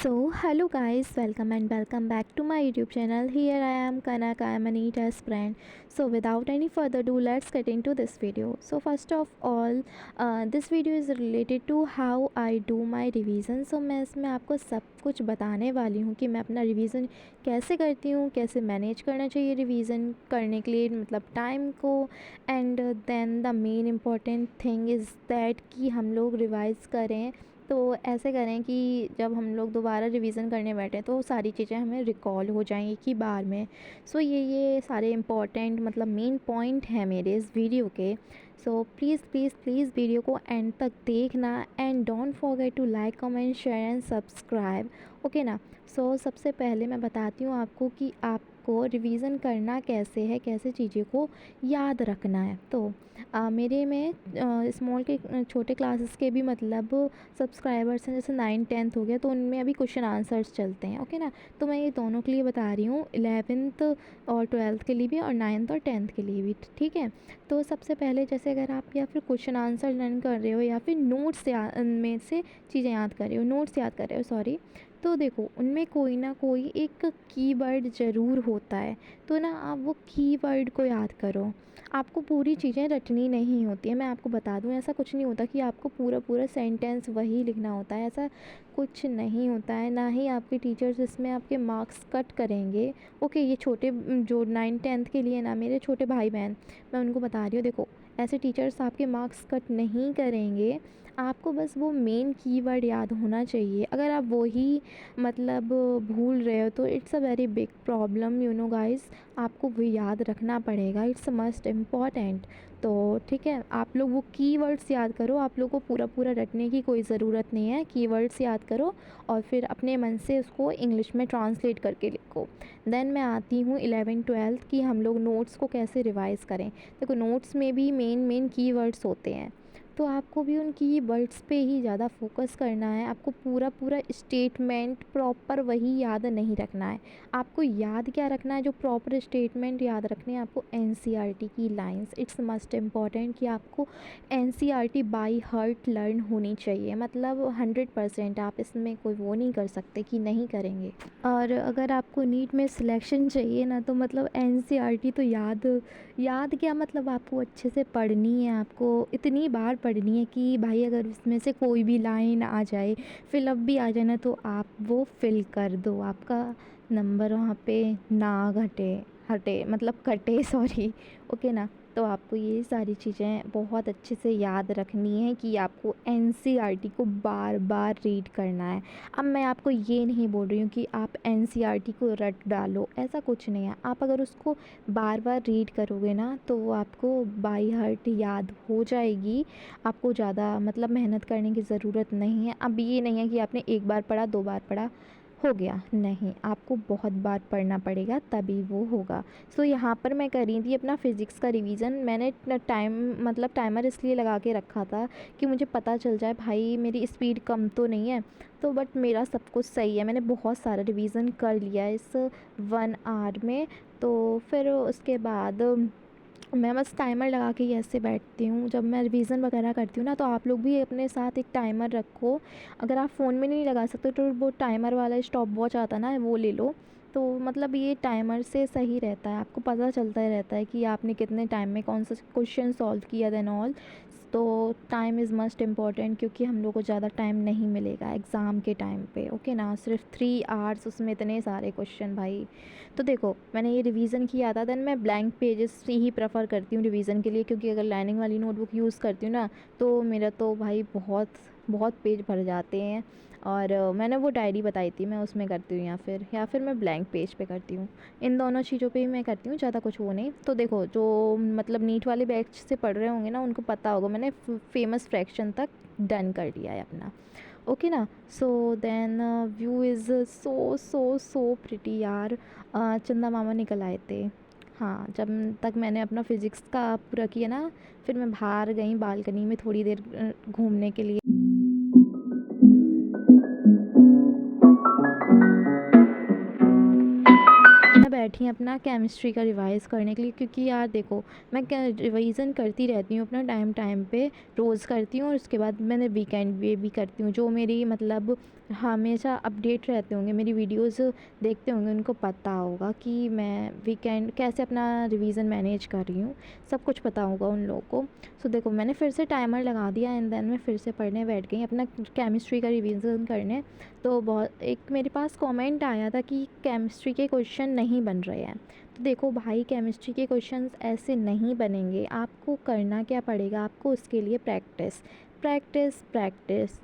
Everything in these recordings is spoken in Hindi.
So, hello guys, welcome and welcome back to my YouTube channel. Here I am Kanak, I am a NEET aspirant. So, without any further ado, let's get into this video. So, first of all, this video is related to how I do my revision. So, मैं इसमें आपको सब कुछ बताने वाली हूँ कि मैं अपना रिवीजन कैसे करती हूँ, कैसे मैनेज करना चाहिए रिवीजन करने के लिए, मतलब टाइम को। And then the main important thing is that कि हम लोग रिवाइज़ करें, तो ऐसे करें कि जब हम लोग दोबारा रिवीजन करने बैठें तो सारी चीज़ें हमें रिकॉल हो जाएं एक ही बार में। सो ये सारे इम्पॉर्टेंट मतलब मेन पॉइंट हैं मेरे इस वीडियो के। So please please please video को एंड तक देखना and don't forget to like comment share and subscribe, okay ना। सो सबसे पहले मैं बताती हूँ आपको कि आपको रिवीजन करना कैसे है, कैसे चीज़ों को याद रखना है। तो मेरे में स्मॉल के छोटे क्लासेस के भी मतलब सब्सक्राइबर्स हैं, जैसे 9th-10th हो गया तो उनमें अभी क्वेश्चन आंसर्स चलते हैं, ओके ना। तो मैं ये दोनों के लिए बता रही हूँ, 11th और 12th के लिए भी और 9th और 10th के लिए भी, ठीक है। तो सबसे पहले जैसे अगर आप या फिर क्वेश्चन आंसर लर्न कर रहे हो या फिर नोट्स में से चीज़ें याद कर रहे हो, नोट्स याद कर रहे हो, सॉरी। तो देखो उनमें कोई ना कोई एक कीवर्ड ज़रूर होता है, तो ना आप वो कीवर्ड को याद करो। आपको पूरी चीज़ें रटनी नहीं होती है, मैं आपको बता दूँ, ऐसा कुछ नहीं होता कि आपको पूरा पूरा सेंटेंस वही लिखना होता है, ऐसा कुछ नहीं होता है। ना ही आपके टीचर्स इसमें आपके मार्क्स कट करेंगे। ओके, ये छोटे जो 9th-10th के लिए ना, मेरे छोटे भाई बहन, मैं उनको बता रही हूँ, देखो ऐसे टीचर्स आपके मार्क्स कट नहीं करेंगे। आपको बस वो मेन कीवर्ड याद होना चाहिए। अगर आप वही मतलब भूल रहे हो तो it's a very big problem, you know guys. आपको वो याद रखना पड़ेगा, इट्स मस्ट इम्पॉर्टेंट। तो ठीक है, आप लोग वो कीवर्ड्स याद करो, आप लोग को पूरा पूरा रटने की कोई ज़रूरत नहीं है। कीवर्ड्स याद करो और फिर अपने मन से उसको इंग्लिश में ट्रांसलेट करके लिखो। देन मैं आती हूँ 11th-12th की हम लोग नोट्स को कैसे रिवाइज़ करें। देखो नोट्स में भी मेन कीवर्ड्स होते हैं, तो आपको भी उन कीवर्ड्स पे ही ज़्यादा फोकस करना है। आपको पूरा पूरा स्टेटमेंट प्रॉपर वही याद नहीं रखना है। आपको याद क्या रखना है, जो प्रॉपर स्टेटमेंट याद रखने हैं आपको एनसीईआरटी की लाइंस। इट्स मस्ट इम्पॉर्टेंट कि आपको एनसीईआरटी बाय हार्ट लर्न होनी चाहिए, मतलब 100%। आप इसमें कोई वो नहीं कर सकते कि नहीं करेंगे। और अगर आपको नीट में सिलेक्शन चाहिए ना, तो मतलब एनसीईआरटी तो याद याद क्या, मतलब आपको अच्छे से पढ़नी है, आपको इतनी बार पढ़नी है कि भाई अगर उसमें से कोई भी लाइन आ जाए, फिलअप भी आ जाए ना, तो आप वो फिल कर दो, आपका नंबर वहाँ पे ना घटे हटे मतलब कटे सॉरी, ओके ना। तो आपको ये सारी चीज़ें बहुत अच्छे से याद रखनी है कि आपको एनसीईआरटी को बार बार रीड करना है। अब मैं आपको ये नहीं बोल रही हूँ कि आप एनसीईआरटी को रट डालो, ऐसा कुछ नहीं है। आप अगर उसको बार बार रीड करोगे ना तो वो आपको बाय हार्ट याद हो जाएगी। आपको ज़्यादा मतलब मेहनत करने की ज़रूरत नहीं है। अब ये नहीं है कि आपने एक बार पढ़ा, दो बार पढ़ा, हो गया, नहीं, आपको बहुत बार पढ़ना पड़ेगा तभी वो होगा। सो यहाँ पर मैं कर रही थी अपना फ़िज़िक्स का रिवीजन। मैंने टाइम मतलब टाइमर इसलिए लगा के रखा था कि मुझे पता चल जाए भाई मेरी स्पीड कम तो नहीं है। तो बट मेरा सब कुछ सही है, मैंने बहुत सारा रिवीजन कर लिया इस 1 आवर में। तो फिर उसके बाद मैं बस टाइमर लगा के ही ऐसे बैठती हूँ जब मैं रिवीज़न वगैरह करती हूँ ना। तो आप लोग भी अपने साथ एक टाइमर रखो। अगर आप फ़ोन में नहीं लगा सकते तो वो टाइमर वाला स्टॉप वॉच आता ना, वो ले लो। तो मतलब ये टाइमर से सही रहता है, आपको पता चलता ही रहता है कि आपने कितने टाइम में कौन सा क्वेश्चन सॉल्व किया देन ऑल। तो टाइम इज़ मस्ट इम्पॉर्टेंट, क्योंकि हम लोग को ज़्यादा टाइम नहीं मिलेगा एग्ज़ाम के टाइम पे, ओके ना। सिर्फ 3 आवर्स, उसमें इतने सारे क्वेश्चन भाई। तो देखो मैंने ये रिवीज़न किया था, देन मैं ब्लैंक पेजेस से ही प्रेफर करती हूँ रिवीज़न के लिए, क्योंकि अगर लाइनिंग वाली नोटबुक यूज़ करती हूँ ना तो मेरा तो भाई बहुत बहुत पेज भर जाते हैं। और मैंने वो डायरी बताई थी, मैं उसमें करती हूँ या फिर मैं ब्लैंक पेज पे करती हूँ। इन दोनों चीज़ों पे ही मैं करती हूँ, ज़्यादा कुछ वो नहीं। तो देखो जो मतलब नीट वाले बैच से पढ़ रहे होंगे ना, उनको पता होगा मैंने फेमस फ्रैक्शन तक डन कर लिया है अपना, ओके ना। So then view is so so so pretty यार। चंदा मामा निकल आए थे, हाँ, जब तक मैंने अपना फ़िज़िक्स का पूरा किया ना, फिर मैं बाहर गई बालकनी में थोड़ी देर घूमने के लिए। मैं बैठी बैठी अपना केमिस्ट्री का रिवाइज़ करने के लिए, क्योंकि यार देखो मैं रिवीजन करती रहती हूँ अपना टाइम टाइम पे, रोज़ करती हूँ और उसके बाद मैंने वीकेंड भी करती हूँ। जो मेरी मतलब हमेशा अपडेट रहते होंगे, मेरी वीडियोस देखते होंगे, उनको पता होगा कि मैं वीकेंड कैसे अपना रिवीजन मैनेज कर रही हूँ, सब कुछ पता होगा उन लोगों को। सो देखो मैंने फिर से टाइमर लगा दिया एंड देन मैं फिर से पढ़ने बैठ गई अपना केमिस्ट्री का रिवीजन करने। तो बहुत एक मेरे पास कमेंट आया था कि केमिस्ट्री के क्वेश्चन नहीं बन रहे हैं। तो देखो भाई, केमिस्ट्री के क्वेश्चंस ऐसे नहीं बनेंगे। आपको करना क्या पड़ेगा, आपको उसके लिए प्रैक्टिस प्रैक्टिस प्रैक्टिस,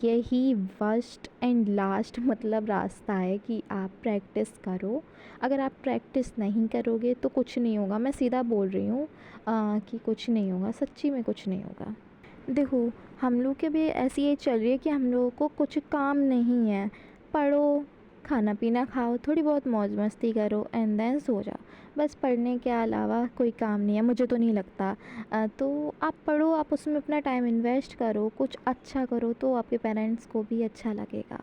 यही फर्स्ट एंड लास्ट मतलब रास्ता है कि आप प्रैक्टिस करो। अगर आप प्रैक्टिस नहीं करोगे तो कुछ नहीं होगा। मैं सीधा बोल रही हूँ कि कुछ नहीं होगा, सच्ची में कुछ नहीं होगा। देखो हम लोग के भी ऐसी एज चल रही है कि हम लोगों को कुछ काम नहीं है। पढ़ो, खाना पीना खाओ, थोड़ी बहुत मौज मस्ती करो एंड देन सो जाओ। बस पढ़ने के अलावा कोई काम नहीं है, मुझे तो नहीं लगता। तो आप पढ़ो, आप उसमें अपना टाइम इन्वेस्ट करो, कुछ अच्छा करो तो आपके पेरेंट्स को भी अच्छा लगेगा,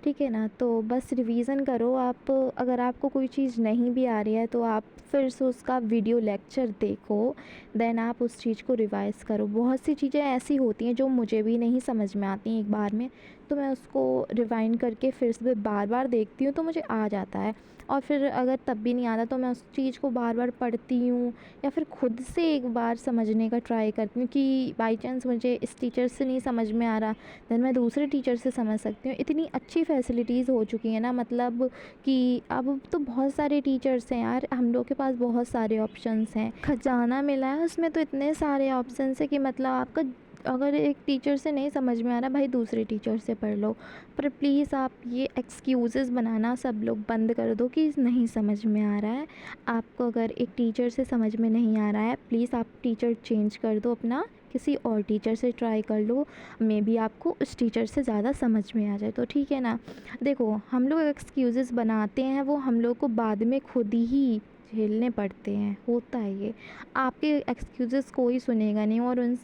ठीक है ना। तो बस रिवीज़न करो आप। अगर आपको कोई चीज़ नहीं भी आ रही है तो आप फिर से उसका वीडियो लेक्चर देखो, देन आप उस चीज़ को रिवाइज़ करो। बहुत सी चीज़ें ऐसी होती हैं जो मुझे भी नहीं समझ में आती एक बार में, तो मैं उसको रिवाइंड करके फिर से बार बार देखती हूँ तो मुझे आ जाता है। और फिर अगर तब भी नहीं आता तो मैं उस चीज़ को बार बार पढ़ती हूँ या फिर खुद से एक बार समझने का ट्राई करती हूँ कि बाई चांस मुझे इस टीचर से नहीं समझ में आ रहा, देन मैं दूसरे टीचर से समझ सकती हूँ। इतनी अच्छी फैसिलिटीज़ हो चुकी हैं ना, मतलब कि अब तो बहुत सारे टीचर्स हैं यार, हम लोग के पास बहुत सारे ऑप्शंस हैं। खजाना मिला है, उसमें तो इतने सारे ऑप्शंस हैं कि मतलब आपका अगर एक टीचर से नहीं समझ में आ रहा भाई, दूसरे टीचर से पढ़ लो। पर प्लीज़ आप ये एक्सक्यूज़ेस बनाना सब लोग बंद कर दो कि नहीं समझ में आ रहा है। आपको अगर एक टीचर से समझ में नहीं आ रहा है, प्लीज़ आप टीचर चेंज कर दो अपना, किसी और टीचर से ट्राई कर लो। मे बी आपको उस टीचर से ज़्यादा समझ में आ जाए तो ठीक है ना। देखो हम लोग एक्सक्यूज़ेस बनाते हैं, वो हम लोग को बाद में खुद ही झेलने पड़ते हैं, होता है ये। आपके एक्सक्यूज़ेस कोई सुनेगा नहीं, और उन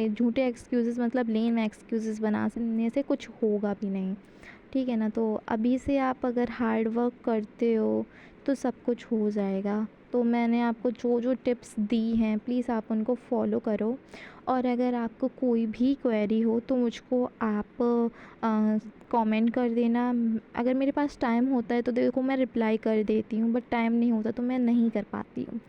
झूठे एक्सक्यूज़ेस मतलब लेम एक्सक्यूज़ेस बनाने से कुछ होगा भी नहीं, ठीक है ना। तो अभी से आप अगर हार्ड वर्क करते हो तो सब कुछ हो जाएगा। तो मैंने आपको जो जो टिप्स दी हैं प्लीज़ आप उनको फॉलो करो। और अगर आपको कोई भी क्वेरी हो तो मुझको आप कमेंट कर देना। अगर मेरे पास टाइम होता है तो देखो मैं रिप्लाई कर देती हूँ, बट टाइम नहीं होता तो मैं नहीं कर पाती हूँ।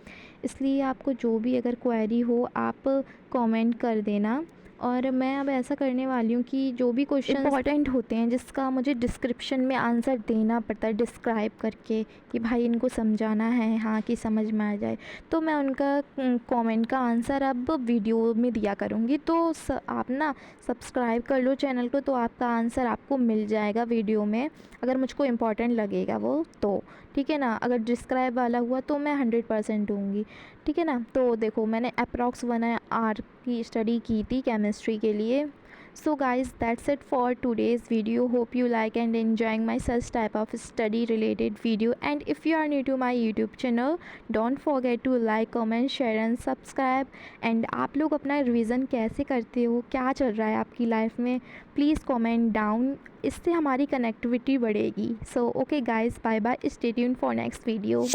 इसलिए आपको जो भी अगर क्वेरी हो आप कमेंट कर देना। और मैं अब ऐसा करने वाली हूँ कि जो भी क्वेश्चन इंपॉर्टेंट होते हैं जिसका मुझे डिस्क्रिप्शन में आंसर देना पड़ता है डिस्क्राइब करके कि भाई इनको समझाना है, हाँ कि समझ में आ जाए, तो मैं उनका कमेंट का आंसर अब वीडियो में दिया करूँगी। तो आप ना सब्सक्राइब कर लो चैनल को, तो आपका आंसर आपको मिल जाएगा वीडियो में, अगर मुझको इम्पोर्टेंट लगेगा वो तो, ठीक है ना। अगर डिस्क्राइब वाला हुआ तो मैं 100% दूँगी, ठीक है ना। तो देखो मैंने अप्रॉक्स 1 आवर की स्टडी की थी केमिस्ट्री के लिए। So guys, that's it for today's video. Hope you like and enjoying my such type of study related video. And if you are new to my YouTube channel, don't forget to like, comment, share and subscribe. And आप लोग अपना रिवीजन कैसे करते हो, क्या चल रहा है आपकी लाइफ में, प्लीज़ कमेंट डाउन, इससे हमारी कनेक्टिविटी बढ़ेगी। So okay guys, bye bye, stay tuned for next video.